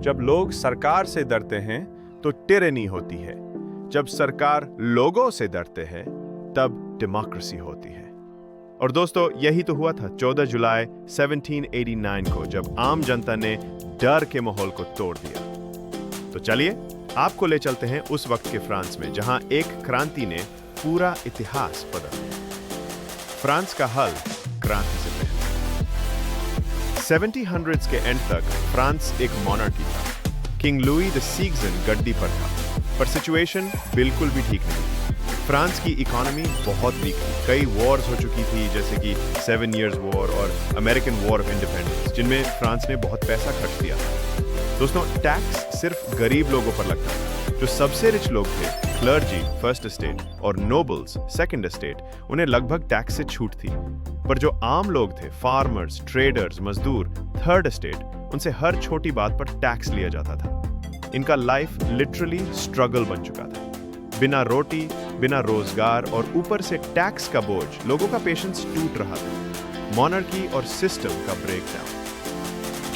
जब लोग सरकार से डरते हैं तो टिरेनी होती है। जब सरकार लोगों से डरते हैं तब डेमोक्रेसी होती है। और दोस्तों, यही तो हुआ था 14 जुलाई 1789 को, जब आम जनता ने डर के माहौल को तोड़ दिया। तो चलिए आपको ले चलते हैं उस वक्त के फ्रांस में, जहां एक क्रांति ने पूरा इतिहास बदल दिया। फ्रांस का हल क्रांति से पहले 1700s के एंड तक फ्रांस एक मोनार्की था। किंग लुई द सिक्सटीन गद्दी पर था, पर सिचुएशन बिल्कुल भी ठीक नहीं थी। फ्रांस की इकोनॉमी बहुत वीक थी। कई वॉर्स हो चुकी थी, जैसे कि 7 Years वॉर और अमेरिकन वॉर ऑफ इंडिपेंडेंस, जिनमें फ्रांस ने बहुत पैसा खर्च दिया था। दोस्तों, टैक्स सिर्फ गरीब लोगों पर लगता था। जो सबसे रिच लोग थे, क्लर्जी फर्स्ट एस्टेट और नोबल्स सेकंड एस्टेट, उन्हें लगभग टैक्स से छूट थी। पर जो आम लोग थे, फार्मर्स, ट्रेडर्स, मजदूर, थर्ड एस्टेट, उनसे हर छोटी बात पर टैक्स लिया जाता था। इनका लाइफ लिटरली स्ट्रगल बन चुका था। बिना रोटी, बिना रोजगार और ऊपर से टैक्स का बोझ, लोगों का पेशेंस टूट रहा था। मोनार्की और सिस्टम का breakdown.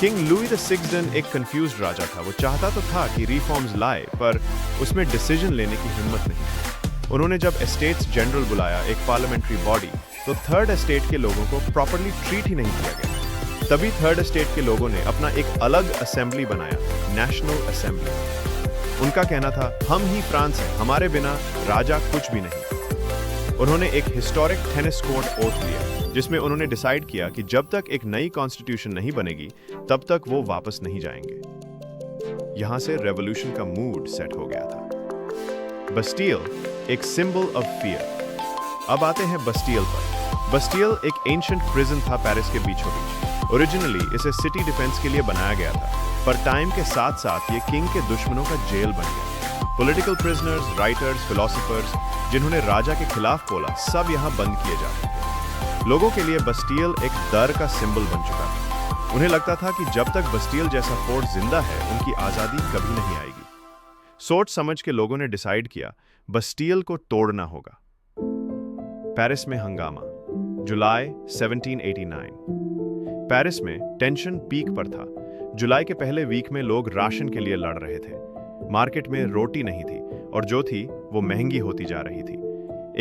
King Louis the sixteen एक कंफ्यूज्ड राजा था। वो चाहता तो था कि रिफॉर्म्स लाए, पर उसमें डिसीजन लेने की हिम्मत नहीं थी। उन्होंने जब एस्टेट्स जनरल बुलाया, एक पार्लियामेंट्री बॉडी, तो थर्ड एस्टेट के लोगों को प्रॉपर्ली ट्रीट ही नहीं किया गया। तभी थर्ड एस्टेट के लोगों ने अपना एक अलग असेंबली बनाया, नेशनल असेंबली। उनका कहना था, हम ही फ्रांस हैं, हमारे बिना राजा कुछ भी नहीं। उन्होंने एक हिस्टोरिक टेनिस कोर्ट ओथ लिया, जिसमें उन्होंने डिसाइड किया कि जब तक एक नई कॉन्स्टिट्यूशन नहीं बनेगी, तब तक वो वापस नहीं जाएंगे। यहां से रेवोल्यूशन का मूड सेट हो गया था। बस्टियल एक सिंबल ऑफ फियर। अब आते हैं बस्टियल पर। बस्टियल एक एंशिएंट प्रिजन था पेरिस के बीचों बीच। ओरिजिनली इसे सिटी डिफेंस के लिए बनाया गया था, पर टाइम के साथ साथ ये किंग के दुश्मनों का जेल बन गया। पॉलिटिकल प्रिजनर्स, राइटर्स, फिलोसोफर्स, जिन्होंने राजा के खिलाफ बोला, सब यहाँ बंद किए जाते थे। लोगों के लिए बस्टियल एक डर का सिंबल बन चुका था। उन्हें लगता था कि जब तक बस्टियल जैसा फोर्ट जिंदा है, उनकी आजादी कभी नहीं आएगी। सोच समझ के लोगों ने डिसाइड किया, बस्टियल को तोड़ना होगा। पेरिस में हंगामा, जुलाई 1789। पेरिस में टेंशन पीक पर था। जुलाई के पहले वीक में लोग राशन के लिए लड़ रहे थे। मार्केट में रोटी नहीं थी, और जो थी वो महंगी होती जा रही थी।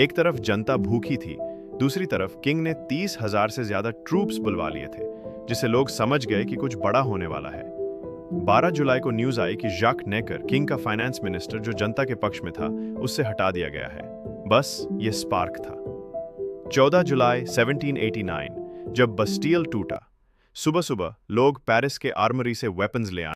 एक तरफ जनता भूखी थी, दूसरी तरफ किंग ने 30,000 से ज्यादा ट्रूप्स बुलवा लिए थे, जिससे लोग समझ गए कि कुछ बड़ा होने वाला है। 12 जुलाई को न्यूज आई कि जैक नेकर, किंग का फाइनेंस मिनिस्टर जो जनता के पक्ष में था, उससे हटा दिया गया है। बस ये स्पार्क था। 14 जुलाई 1789, जब बस्टियल टूटा, सुबह सुबह लोग पेरिस के आर्मरी से वेपन्स ले आए।